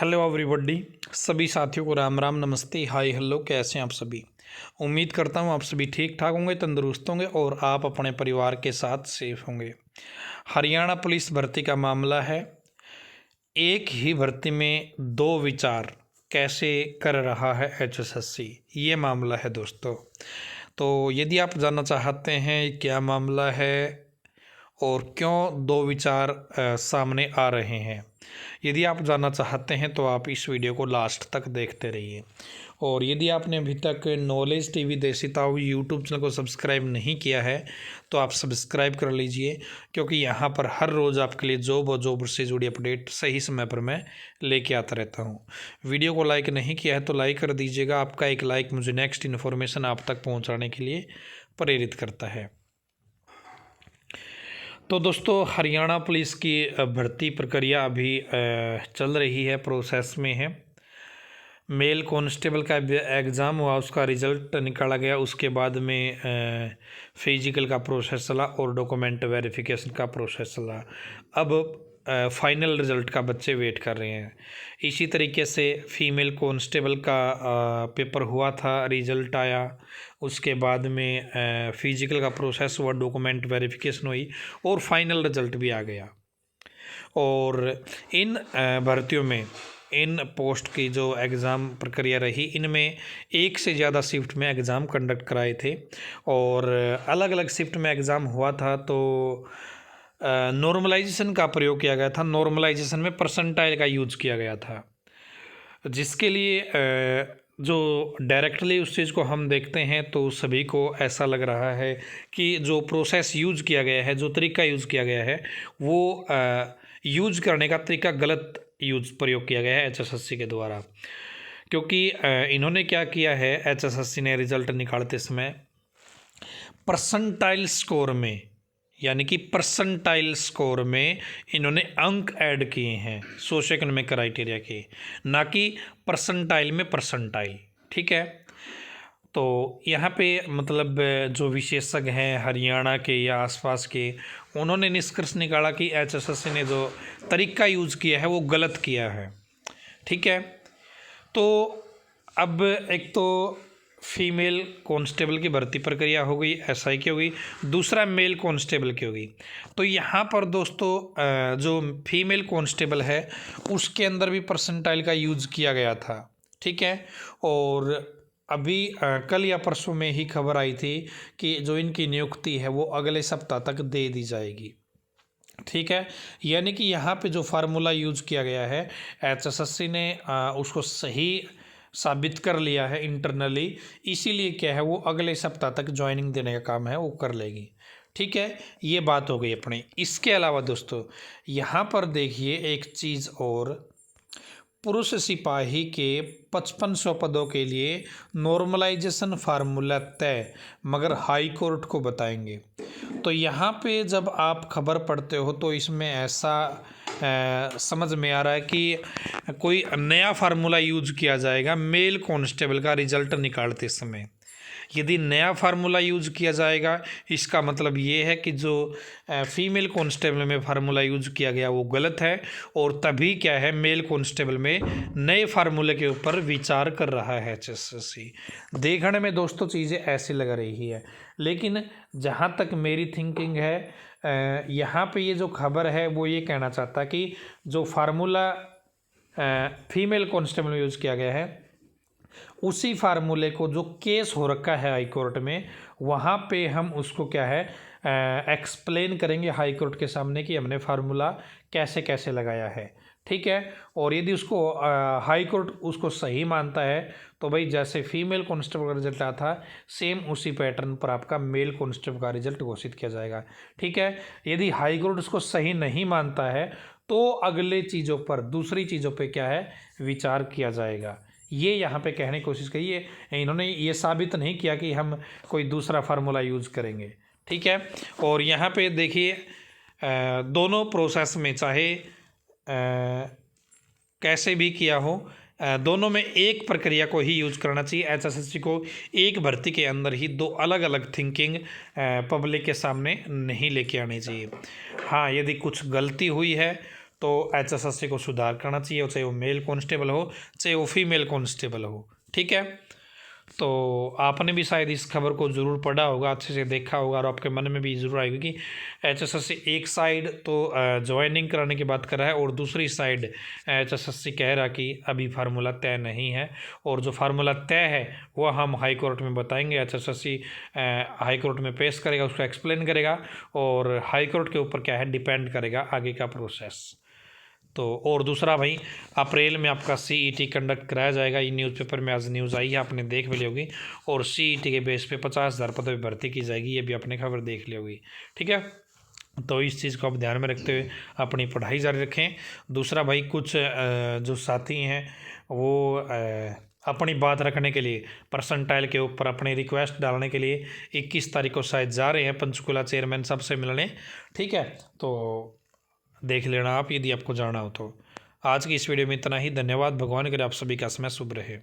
Hello everybody, सभी साथियों को राम राम, नमस्ते, हाय, हेलो। कैसे हैं आप सभी? उम्मीद करता हूं आप सभी ठीक ठाक होंगे, तंदुरुस्त होंगे और आप अपने परिवार के साथ सेफ होंगे। हरियाणा पुलिस भर्ती का मामला है। एक ही भर्ती में दो विचार कैसे कर रहा है एचएसएससी, ये मामला है दोस्तों। तो यदि आप जानना चाहते हैं क्या मामला है और क्यों दो विचार सामने आ रहे हैं, यदि आप जानना चाहते हैं तो आप इस वीडियो को लास्ट तक देखते रहिए। और यदि आपने अभी तक नॉलेज टीवी देसी ताऊ यूट्यूब चैनल को सब्सक्राइब नहीं किया है तो आप सब्सक्राइब कर लीजिए, क्योंकि यहाँ पर हर रोज़ आपके लिए जॉब और जॉब से जुड़ी अपडेट सही समय पर मैं लेके आता रहता हूँ। वीडियो को लाइक नहीं किया है तो लाइक कर दीजिएगा। आपका एक लाइक मुझे नेक्स्ट इन्फॉर्मेशन आप तक पहुँचाने के लिए प्रेरित करता है। तो दोस्तों, हरियाणा पुलिस की भर्ती प्रक्रिया अभी चल रही है, प्रोसेस में है। मेल कांस्टेबल का एग्ज़ाम हुआ, उसका रिज़ल्ट निकाला गया, उसके बाद में फिजिकल का प्रोसेस चला और डॉक्यूमेंट वेरिफिकेशन का प्रोसेस चला। अब फाइनल रिज़ल्ट का बच्चे वेट कर रहे हैं। इसी तरीके से फीमेल कांस्टेबल का पेपर हुआ था, रिज़ल्ट आया, उसके बाद में फिजिकल का प्रोसेस हुआ, डॉक्यूमेंट वेरिफिकेशन हुई और फाइनल रिज़ल्ट भी आ गया। और इन भर्तियों में, इन पोस्ट की जो एग्ज़ाम प्रक्रिया रही, इनमें एक से ज़्यादा शिफ्ट में एग्ज़ाम कंडक्ट कराए थे और अलग अलग शिफ्ट में एग्ज़ाम हुआ था। तो नॉर्मलाइजेशन का प्रयोग किया गया था। नॉर्मलाइजेशन में परसेंटाइल का यूज़ किया गया था, जिसके लिए जो डायरेक्टली उस चीज़ को हम देखते हैं तो सभी को ऐसा लग रहा है कि जो प्रोसेस यूज़ किया गया है, जो तरीका यूज़ किया गया है, वो यूज़ करने का तरीका गलत प्रयोग किया गया है एचएसएससी के द्वारा। क्योंकि इन्होंने क्या किया है, एचएसएससी ने रिज़ल्ट निकालते समय परसेंटाइल स्कोर में, यानी कि परसेंटाइल स्कोर में इन्होंने अंक ऐड किए हैं सोशो इकोनॉमिक क्राइटेरिया के, ना कि परसेंटाइल में परसेंटाइल। ठीक है। तो यहाँ पे मतलब जो विशेषज्ञ हैं हरियाणा के या आसपास के, उन्होंने निष्कर्ष निकाला कि एचएसएससी ने जो तरीका यूज़ किया है वो गलत किया है। ठीक है। तो अब एक तो फीमेल कांस्टेबल की भर्ती प्रक्रिया हो गई, एसआई की हो गई, दूसरा मेल कांस्टेबल की हो गई। तो यहाँ पर दोस्तों जो फीमेल कांस्टेबल है उसके अंदर भी परसेंटाइल का यूज़ किया गया था। ठीक है। और अभी कल या परसों में ही खबर आई थी कि जो इनकी नियुक्ति है वो अगले सप्ताह तक दे दी जाएगी। ठीक है। यानी कि यहाँ पे जो फार्मूला यूज़ किया गया है, एचएसएससी ने उसको सही साबित कर लिया है इंटरनली, इसीलिए क्या है वो अगले सप्ताह तक ज्वाइनिंग देने का काम है वो कर लेगी। ठीक है। ये बात हो गई अपनी। इसके अलावा दोस्तों यहाँ पर देखिए एक चीज़ और, पुरुष सिपाही के 5500 पदों के लिए नॉर्मलाइजेशन फार्मूला तय, मगर हाई कोर्ट को बताएंगे। तो यहाँ पे जब आप खबर पढ़ते हो तो इसमें ऐसा समझ में आ रहा है कि कोई नया फार्मूला यूज़ किया जाएगा मेल कांस्टेबल का रिजल्ट निकालते समय। यदि नया फार्मूला यूज़ किया जाएगा, इसका मतलब ये है कि जो फीमेल कांस्टेबल में फार्मूला यूज़ किया गया वो गलत है, और तभी क्या है मेल कांस्टेबल में नए फार्मूले के ऊपर विचार कर रहा है एचएसएससी। देखने में दोस्तों चीज़ें ऐसी लग रही है, लेकिन जहाँ तक मेरी थिंकिंग है, यहाँ पे ये जो खबर है वो ये कहना चाहता कि जो फार्मूला फीमेल कांस्टेबल में यूज़ किया गया है, उसी फार्मूले को जो केस हो रखा है हाई कोर्ट में, वहाँ पे हम उसको क्या है एक्सप्लेन करेंगे हाई कोर्ट के सामने कि हमने फार्मूला कैसे कैसे लगाया है। ठीक है। और यदि उसको हाई कोर्ट उसको सही मानता है तो भाई जैसे फीमेल कांस्टेबल का रिजल्ट आया था, सेम उसी पैटर्न पर आपका मेल कांस्टेबल का रिजल्ट घोषित किया जाएगा। ठीक है। यदि हाई कोर्ट उसको सही नहीं मानता है तो अगले चीज़ों पर, दूसरी चीज़ों पर क्या है विचार किया जाएगा। ये यहाँ पे कहने की कोशिश करी है, इन्होंने ये साबित नहीं किया कि हम कोई दूसरा फार्मूला यूज़ करेंगे। ठीक है। और यहाँ पे देखिए दोनों प्रोसेस में चाहे कैसे भी किया हो, दोनों में एक प्रक्रिया को ही यूज करना चाहिए। एचएसएससी को एक भर्ती के अंदर ही दो अलग अलग थिंकिंग पब्लिक के सामने नहीं लेके आनी चाहिए। हाँ, यदि कुछ गलती हुई है तो HSSC को सुधार करना चाहिए, चाहे वो मेल कांस्टेबल हो चाहे वो फीमेल कांस्टेबल हो। ठीक है, तो आपने भी शायद इस खबर को ज़रूर पढ़ा होगा, अच्छे से देखा होगा, और आपके मन में भी ज़रूर आएगी कि HSSC एक साइड तो ज्वाइनिंग कराने की बात कर रहा है और दूसरी साइड HSSC कह रहा कि अभी फार्मूला तय नहीं है, और जो फार्मूला तय है वह हम हाई कोर्ट में बताएंगे। HSSC हाई कोर्ट में पेश करेगा, उसको एक्सप्लेन करेगा, और हाई कोर्ट के ऊपर क्या है डिपेंड करेगा आगे का प्रोसेस। तो और दूसरा भाई, अप्रैल में आपका CET कंडक्ट कराया जाएगा। ये न्यूज़पेपर में आज न्यूज़ आई है, आपने देख भी ली होगी, और CET के बेस पे 50,000 पदों पर भर्ती की जाएगी, ये भी आपने खबर देख ली होगी। ठीक है, तो इस चीज़ को आप ध्यान में रखते हुए अपनी पढ़ाई जारी रखें। दूसरा भाई, कुछ जो साथी हैं वो अपनी बात रखने के लिए परसेंटाइल के ऊपर अपनी रिक्वेस्ट डालने के लिए 21 तारीख को शायद जा रहे हैं पंचकुला चेयरमैन साहब से मिलने। ठीक है, तो देख लेना आप, यदि आपको जाना हो तो। आज की इस वीडियो में इतना ही। धन्यवाद। भगवान करे आप सभी का समय शुभ रहे।